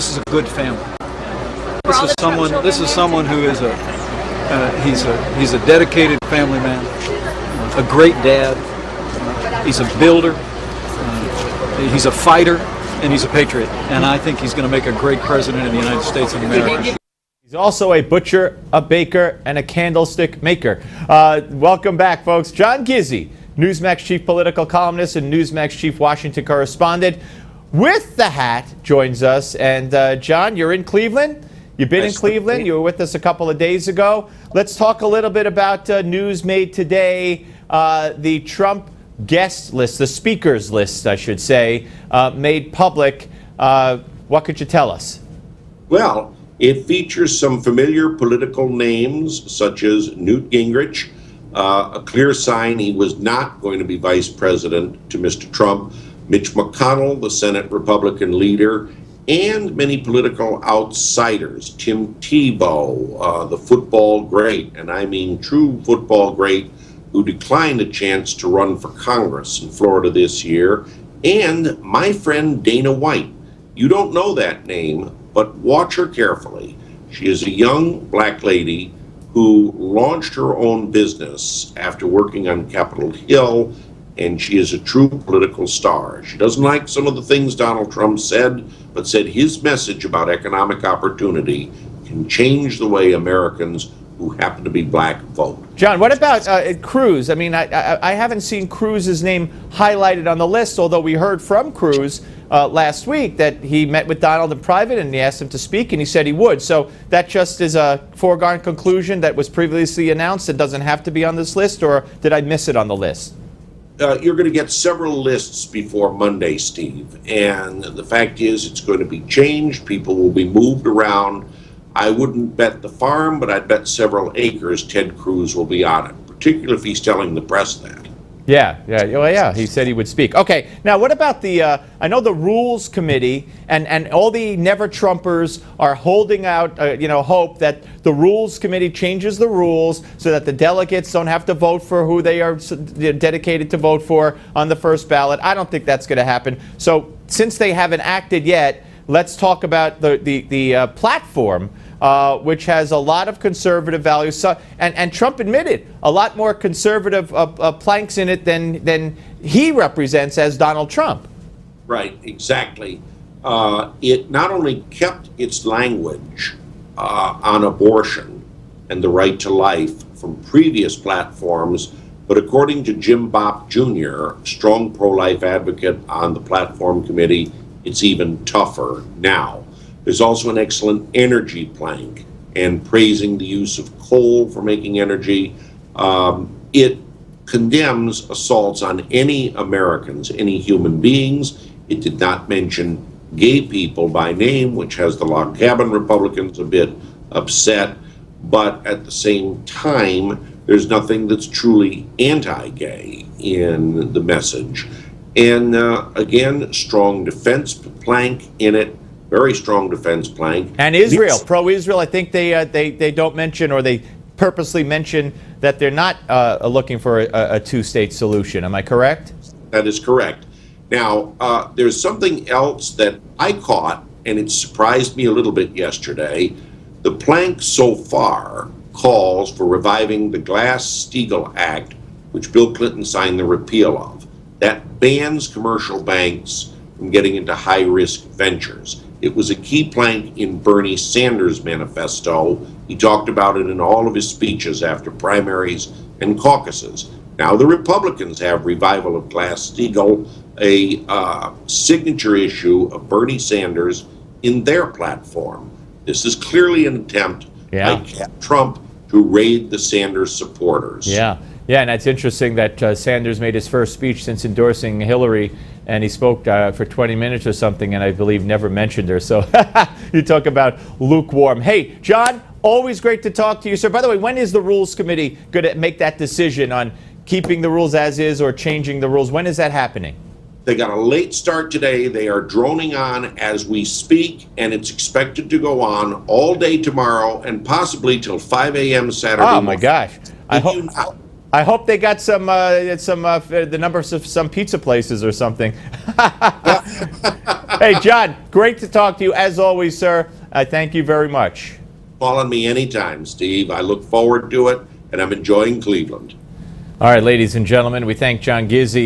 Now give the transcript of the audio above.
this is a good family. This is someone who is he's a dedicated family man, a great dad. He's a builder. He's a fighter, and he's a patriot. And I think he's going to make a great president of the United States of America. He's also a butcher, a baker, and a candlestick maker. Welcome back, folks. John Gizzi, Newsmax chief political columnist and Newsmax chief Washington correspondent, with the hat, joins us. And John, you're in Cleveland. You've been in Cleveland. You were with us a couple of days ago. Let's talk a little bit about news made today. The Trump guest list, the speakers list, I should say, made public. What could you tell us? Well, it features some familiar political names, such as Newt Gingrich, a clear sign he was not going to be vice president to Mr. Trump, Mitch McConnell, the Senate Republican leader, and many political outsiders, Tim Tebow, the football great, and I mean true football great, who declined a chance to run for Congress in Florida this year, and my friend Dana White. You don't know that name, but watch her carefully. She is a young black lady who launched her own business after working on Capitol Hill, and she is a true political star. She doesn't like some of the things Donald Trump said, but said his message about economic opportunity can change the way Americans who happen to be black vote. John, what about Cruz? I mean, I haven't seen Cruz's name highlighted on the list, although we heard from Cruz last week that he met with Donald in private and he asked him to speak, and he said he would. So that just is a foregone conclusion that was previously announced. It doesn't have to be on this list, or did I miss it on the list? You're going to get several lists before Monday, Steve. And the fact is, it's going to be changed. People will be moved around. I wouldn't bet the farm, but I'd bet several acres Ted Cruz will be on it, particularly if he's telling the press that. Yeah. He said he would speak. Okay, now what about the, I know the Rules Committee and all the Never-Trumpers are holding out, hope that the Rules Committee changes the rules so that the delegates don't have to vote for who they are dedicated to vote for on the first ballot. I don't think that's going to happen. So since they haven't acted yet, let's talk about the platform, which has a lot of conservative values. So, and Trump admitted a lot more conservative planks in it than he represents as Donald Trump. Right, exactly. It not only kept its language on abortion and the right to life from previous platforms, but according to Jim Bopp Jr., strong pro-life advocate on the platform committee, it's even tougher now. There's also an excellent energy plank and praising the use of coal for making energy. It condemns assaults on any Americans, any human beings. It did not mention gay people by name, which has the log cabin Republicans a bit upset. But at the same time, there's nothing that's truly anti-gay in the message. And again, strong defense plank in it, very strong defense plank. And Israel, pro-Israel, I think they don't mention, or they purposely mention that they're not looking for a two-state solution. Am I correct? That is correct. Now, there's something else that I caught, and it surprised me a little bit yesterday. The plank so far calls for reviving the Glass-Steagall Act, which Bill Clinton signed the repeal of. That bans commercial banks from getting into high-risk ventures. It was a key plank in Bernie Sanders' manifesto. He talked about it in all of his speeches after primaries and caucuses. Now the Republicans have revival of Glass-Steagall, a signature issue of Bernie Sanders in their platform. This is clearly an attempt by Trump to raid the Sanders supporters. Yeah, and it's interesting that Sanders made his first speech since endorsing Hillary, and he spoke for 20 minutes or something, and I believe never mentioned her. So you talk about lukewarm. Hey, John, always great to talk to you, sir. By the way, when is the Rules Committee going to make that decision on keeping the rules as is or changing the rules? When is that happening? They got a late start today. They are droning on as we speak, and it's expected to go on all day tomorrow and possibly till 5 a.m. Saturday morning. Oh, my gosh. I hope they got some the numbers of some pizza places or something. Hey, John, great to talk to you as always, sir. Thank you very much. Call on me anytime, Steve. I look forward to it, and I'm enjoying Cleveland. All right, ladies and gentlemen, we thank John Gizzi.